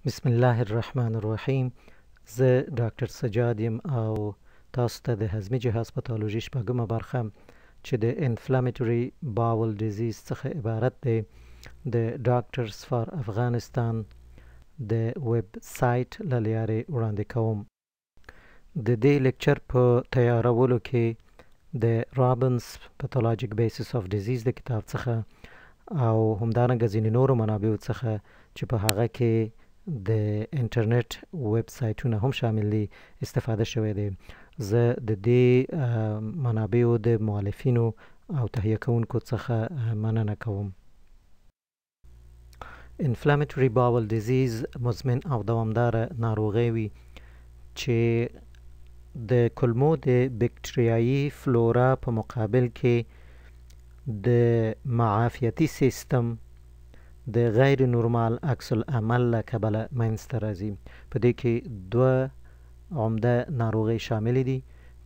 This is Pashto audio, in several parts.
بسم الله الرحمن الرحیم. زه ډاکټر سجاد یم او تاسو ته د هضمي جهاز پاتولوژي شپږمه برخه چې د انفلامټري باول ډیزیز څخه عبارت دی د ډاکټرز فار افغانستان د ویب سایټ له لارې وړاندې کوم. د دې لیکچر په تیارولو کې د رابنز پاتولوژیک بیسس اف ډیزیز د کتاب څخه او همدارنګه ځینې نورو منابعو څخه چې په هغه کې د انټرنیټ ویب سایټونه هم شامل دي استفاده شوی دی. زه د دې منابعو د مؤلفینو او تهیه کوونکو څخه مننه کوم. انفلامټري باول ډیزیز مزمن او دوامداره ناروغي وي چې د کولمو د بکټریایي فلورا په مقابل کې د معافیتي سیستم د غیر نورمال عکس العمل له کبله منځته راځي. په دې کې دوه عمده ناروغۍ شامل دي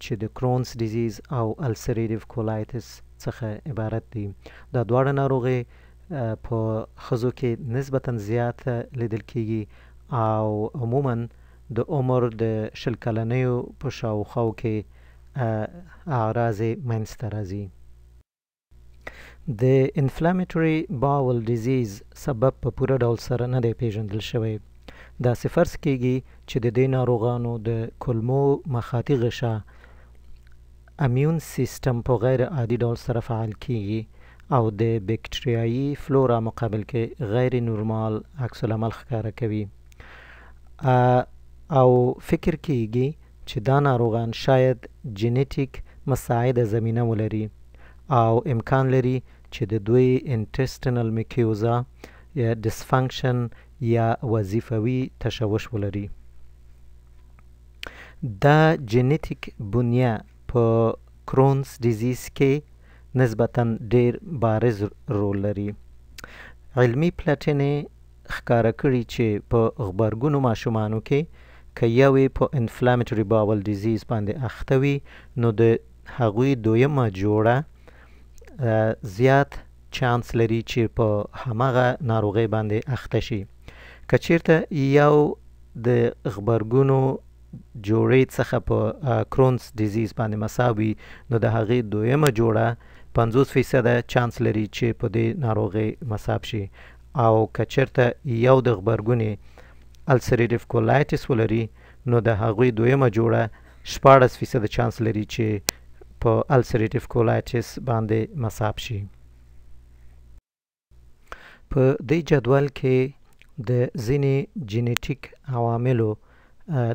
چې د کرونز ډیزیز او السریټیو کولایټس څخه عبارت دي. دا دواړه ناروغۍ په ښځو کې نسبتا زیاته لیدل کیږي او عموما د عمر د 20 کلنیو په شاوخوا کې اعراض منځته راځي. د انفلامټري باول ډیزیز سبب په پوره ډول سره نه دی پیژندل شوی. داسې فرض کیږي چې د دې ناروغانو د کولمو مخاطي غشا امیون سیستم په غیر عادي ډول سره فعال کیږي او د بکټریایي فلورا مقابل کې غیر نورمال عکس العمل ښکاره کوي او فکر کیږي چې دا ناروغان شاید جینیټیک مساعده زمینه ولري او امکان لري چې د دوی انټسټینل میکیوزا یا ډسفنکشن یا وظیفوي تشوش ولري. دا جینیټیک بنیه په کرونز ډیزیز کې نسبتا ډیر بارز رول لري. علمي پلټنې ښکاره کړي چې په غبرګونو ماشومانو کې که یوې په انفلامټري باول ډیزیز باندې اخته وي نو د هغوی دویمه جوړه زیات چانس لري چې په همغه ناروغۍ باندې اخته شي. که چیرته یو د غبرګونو جوړې څخه په کرونز ډیزیز باندې مساوي نو د هغې دویمه جوړه 50% چانس لري چې په دې ناروغۍ مصاب شي او که چیرته یو د غبرګونې السریټیو کولایټس ولري نو د هغوی دویمه جوړه 14% چانس لري چې په السریټیو کولایټس باندې مصاب شي. په دې جدول کې د ځینې جینیټیک عواملو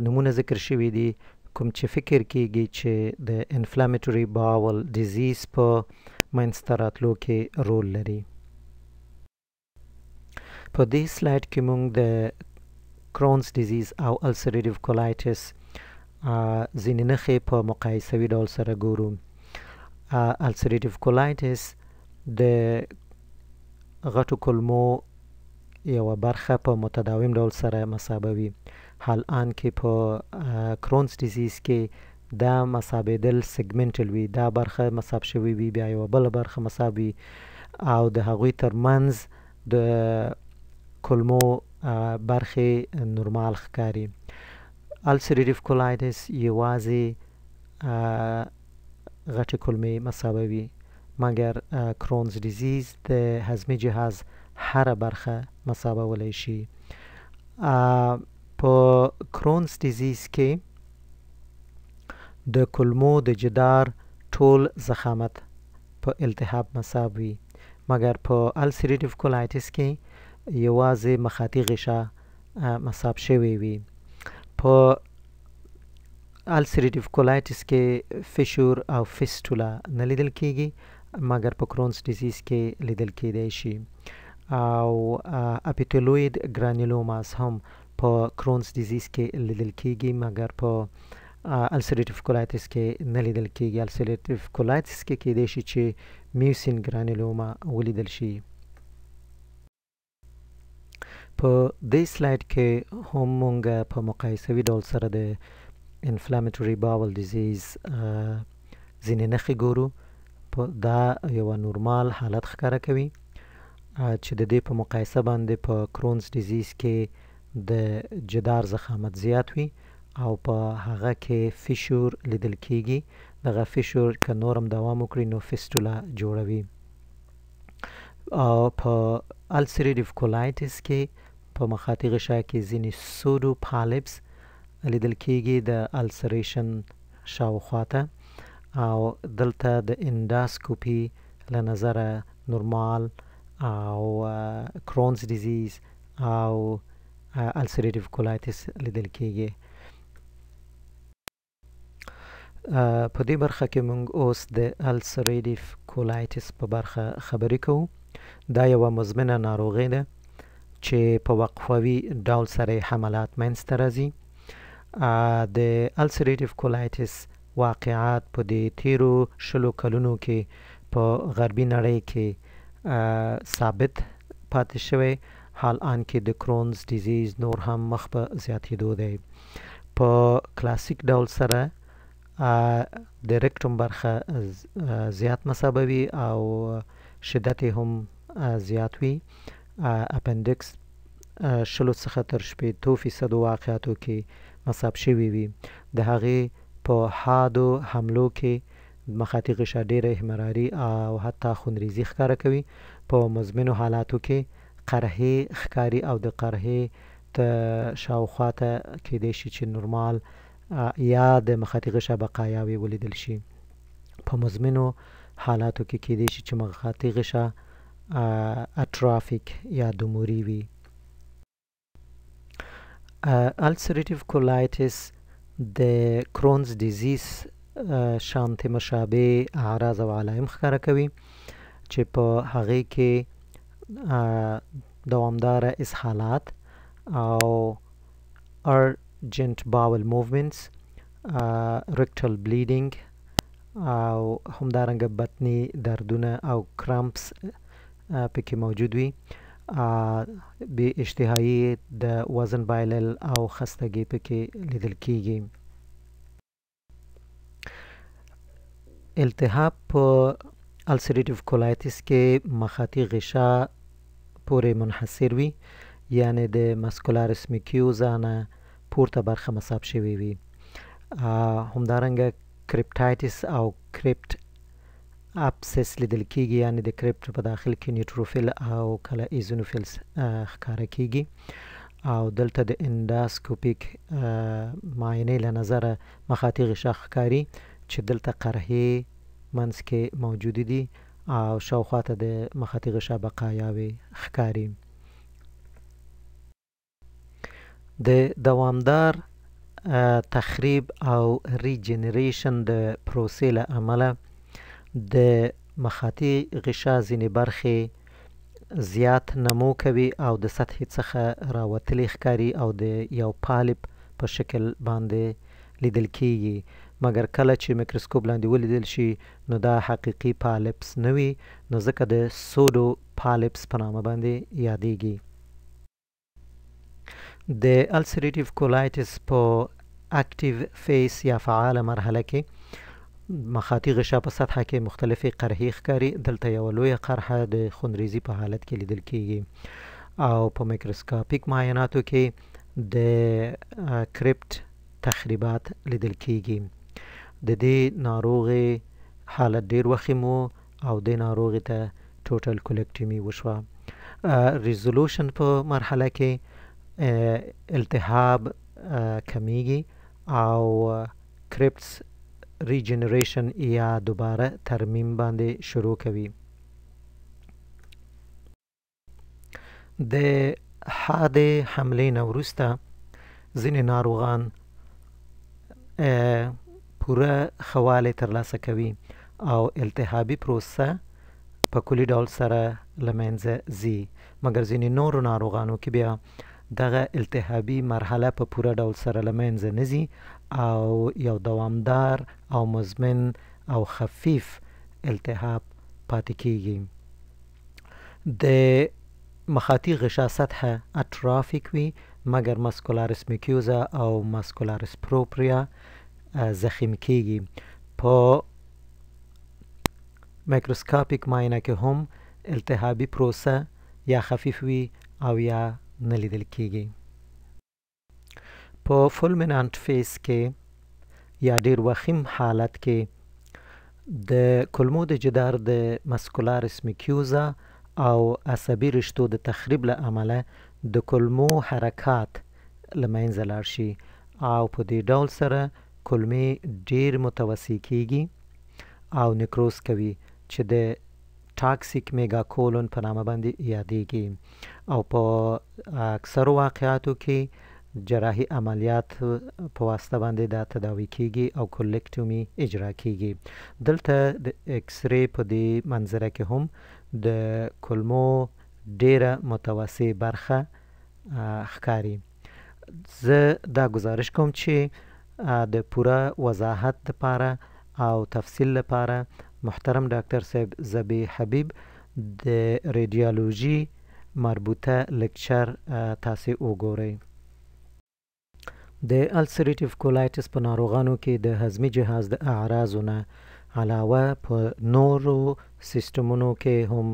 نمونه ذکر شوي دي کوم چې فکر کیږي چې د انفلامټري باول ډیزیز په منځته راتلو کې رول لري. په دې سلایډ کې موږ د کرونز ډیزیز او السریټیو کولایټس ځینې نښې په مقایسوي ډول سره ګورو. السریټیو کولایټس د غټو کولمو یوه برخه په متداوم ډول سره مصابوي، حال ان کې په کرونز ډیزیز کې دا مصابېدل سیګمنټل وي، دا برخه مصاب شوي وي بیا یوه بله برخه مصاب وي او د هغوی ترمنځ د کولمو برخې نورمال ښکاري. السریټیو کولایټس یوازې غټې کولمې مصابوي مګر کرونز ډیزیز د هضمي جهاز هره برخه مصابولی شي. په کرونز ډیزیز کې د کولمو د جدار ټول ضخامت په التهاب مصاب وي مګر په السریټیو کولایټس کې یوازې مخاطي غشا مصاب شوی وي. په السریټیو کولایټس کې فشور او فیسټولا نه لیدل کیږي مګر په کرونز ډیزیز کې لیدل کیدی شي او اپیټیلوید ګرانیولوماس هم په کرونز ډیزیز کې لیدل کیږي مګر په السریټیو کولایټس کې نه لیدل کیږي. السریټیو کولایټس کې کیدی شي چې میوسین ګرانیولوما ولیدل شي. په دې سلایډ کې هم مونږ په مقایسوي ډول سره د انفلامټري باول ډیزیز ځینې نښې ګورو. دا یوه نورمال حالت ښکاره کوي چې د دې په مقایسه باندې په کرونز ډیزیز کې د جدار ضخامت زیات وي او په هغه کې فیشور لیدل کیږي. دغه فیشور که نورم دوام وکړي نو فیستولا جوړوي. او په السریټیو کولایټس کې په مخاطي غشا کې ځینې سودو پالیپس لیدل کیږي د السریشن شاوخواته، او دلته د انداسکوپي له نظره نورمال او کرونز ډیزیز او السریټیو کولایټس لیدل کیږي. په دې برخه کې موږ اوس د السریټیو کولایټس په برخه خبرې کوو. دا یوه مزمنه ناروغي ده چې په وقفوي ډول سره حملات منځته راځي. د السریټیو کولایټس واقعات په دې تیرو 20 کلونو کې په غربي نړۍ کې ثابت پاتې شوی، حال آن کې د کرونز ډیزیز نور هم مخ په زیاتېدو دی. په کلاسیک ډول سره د ریکټوم برخه زیات مصابوي او شدت هم زیات وي. اپندکس 20 څخه تر 60% واقعاتو کې مصاب شوي وي. د هغې په حادو حملو کې مخاطي غشا ډیره احمراري او حتی خونریزي ښکاره کوي. په مزمنو حالاتو کې قرحې ښکاري او د قرحې ته شاوخواته کیدای شي چې نورمال یا د مخاطي غشا بقایاوې ولیدل شي. په مزمنو حالاتو کې کیدای شي چې مخاطي غشا اټرافیک یا دوموري وي. السریټیو کولایټس د کرونز ډیزیز شانتې مشابه اعراض او علائم ښکاره کوي چې په هغې کې دوامداره اسهالات او urgent bowel movements، rectal bleeding او همدارنګه بطني دردونه او کرامپس پکې موجود وي. بې اشتهایي، د وزن بایلل او خستګي پکې لیدل کیږي. التهاب په السریټیو کولایټس کې مخاطي غشا پورې منحصر وي، یعنی د مسکولارس میکیوزا نه پورته برخه مصاب شوی وي. همدارنګه کریپټایټس او کریپټ اپسس لیدل کیږي، یعنی د کریپټ په داخل کې نیوټروفیل او کله ایزونوفیلز ښکاره کیږي. او دلته د انداسکوپیک معاینې له نظره مخاطي غشا ښکاري چې دلته قرحې منځ کې موجودې دي او شاوخواته د مخاطي غشا بقایاوې ښکاري. د دوامدار تخریب او ریجنریشن د پروسې له امله د مخاطي غشا ځینې برخې زیات نمو کوي او د سطحې څخه راوتلې ښکاري او د یو پالیپ په شکل باندې لیدل کیږي. مګر کله چې میکروسکوپ لاندې ولیدل شي نو دا حقیقي پالیپس نه وي، نو ځکه د سودو پالیپس په نامه باندې یادیږي. د السریټیو کولایټس په اکټیو فیس یا فعاله مرحله کې مخاطي غشا په سطحه کې مختلفې قرحې ښکاري. دلته یوه لویه قرحه د خونریزي په حالت کې لیدل کیږي او په میکروسکاپیک معایناتو کې د کریپټ تخریبات لیدل کیږي. د دې ناروغې حالت ډیر وخیم و او د ناروغې ته ټوټل کولکټیمي وشوه. ریزولوشن په مرحله کې التهاب کمیږي او کریپټس ریجنریشن یا دوباره ترمیم باندې شروع کوي. د حادې حملې نه وروسته ځینې ناروغان پوره ښه والی ترلاسه کوي او التهابي پروسه په کلي ډول سره له منځه ځي. مګر ځینې نورو ناروغانو کې بیا دغه التهابي مرحله په پوره ډول سره له منځه نه ځي او یو دوامدار او مزمن او خفیف التهاب پاتې کیږي. د مخاطي غشا سطحه اټرافیک وي، مګر مسکولارس میکیوزا او مسکولارس پروپریا زخیم کیږي. په میکروسکاپیک معاینه کې هم التهابي پروسه یا خفیف وي او یا نه لیدل کیږي. په فولمینانټ فیز کې یا ډیر وخیم حالت کې د کولمو د جدار د مسکولارس میکیوزا او عصبي رشتو د تخریب له امله د کولمو حرکات له منځه لاړ شي او په دې ډول سره کولمې ډیر متوسع کیږي او نیکروز کوي چې د ټاکسیک میگا کولون په نامه باندې یادېږي او په اکثرو واقعاتو کې جراحي عملیات په واسطه باندې دا تداوي کیږي او کولکټومي اجرا کیږي. دلته د ایکس ری په دې منظره کې هم د کولمو ډیره متوسع برخه ښکاري. زه دا گزارش کوم چې د پوره وضاحت لپاره او تفصیل لپاره محترم ډاکټر صاحب زبی حبیب د ریډیالوژي مربوطه لیکچر تاسو وګورئ. د السریټیو کولایټس په ناروغانو کې د هضمي جهاز د اعراضو نه علاوه په نورو سیستمونو کې هم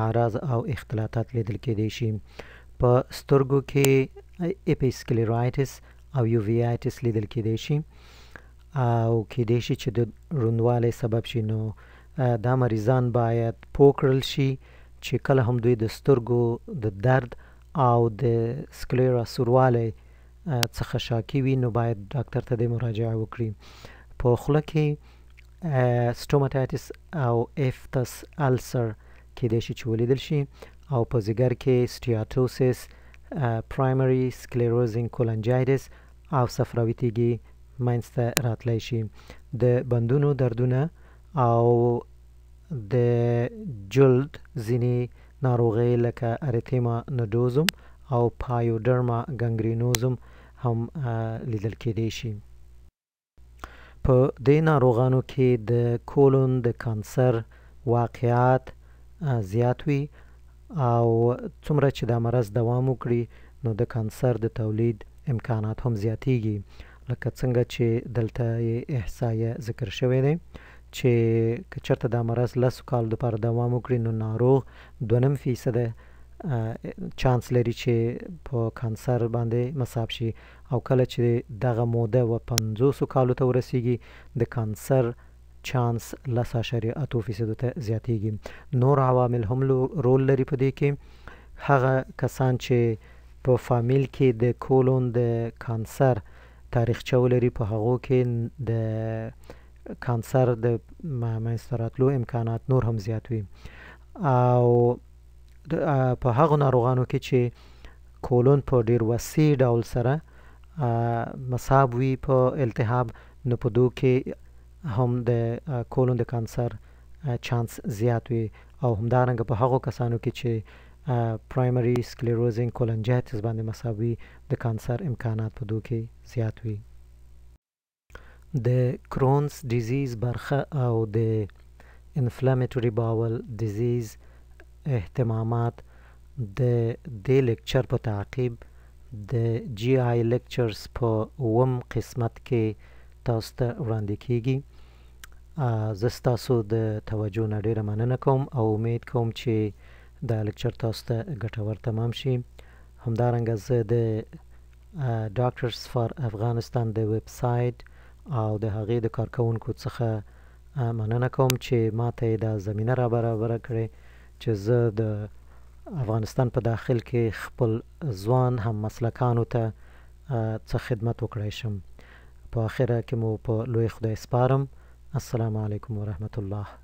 اعراض او اختلاطات لیدل کېدای شي. په سترګو کې اپیسکلیرایټس او یوویایټس لیدل کېدای شي او کېدای شي چې د روندوالي سبب شي. نو دا مریضان باید پوه کړل شي چې کله هم دوی د سترګو د درد او د سکلیرا سوروالی څخه شاکي وي نو باید ډاکټر ته د مراجعه وکړي. په خوله کې سټوماتایټس او افتس السر کېدای شي چې ولیدل شي او په ځیګر کې سټیاتوسس، پرایمري سکلیروزینګ کولنجایټس او صفراوي تیږې منځته راتلی شي. د بندونو دردونه او د جلد ځینې ناروغۍ لکه اریتیما نوډوزم او پایوډرما ګنګرینوزم هم لیدل کېدای شي. په دې ناروغانو کې د کولون د کانسر واقعات زیات وي او څومره چې دا مرض دوام وکړي نو د کانسر د تولید امکانات هم زیاتیږي. لکه څنګه چې دلته احصایه ذکر شوی دی چې که چېرته دا مرض 10 کالو لپاره دوام وکړي نو ناروغ 2.5% چانس لري چې په کانسر باندې مصاب شي او کله چې دغه موده و 50 کالو ته ورسیږي د کانسر چانس 10.8% ته زیاتیږي. نور عوامل هم رول لري په دې کې. هغه کسان چې په فامیل کې د کولون د کانسر تاریخچه ولري په هغو کې د کانسر د منځته راتلو امکانات نور هم زیات وي او په هغو ناروغانو کې چې کولون په ډیر وسیع ډول سره مصاب وي په التهاب نو په دو کې هم د کولون د کانسر چانس زیات وي او همدارنګه په هغو کسانو کې چې پرایمري سکلیروزینګ کولنجایټس باندې مصاب وي د کانسر امکانات په دو کې زیات وي. د کرونز ډیزیز برخه او د انفلامیټوري باول ډیزیز اهتمامات د دې لیکچر په تعقیب د جی آی لیکچرز په 9 قسمت کې تاسو ته وړاندې کیږي. زه ستاسو د توجه نه ډیره مننه کوم او امید کوم چې دا لیکچر تاسو ته ګټور تمام شي. همدارنګه زه د ډاکټرز فار افغانستان د ویب سایټ او د هغې د کارکونکو څخه مننه کوم چې ما ته یې دا زمینه را برابره کړې چې زه د افغانستان په داخل کې خپل ځوان هم مسلکانو ته څه خدمت وکړی شم. په آخره کې مو په لوی خدای سپارم. السلام علیکم ورحمت الله.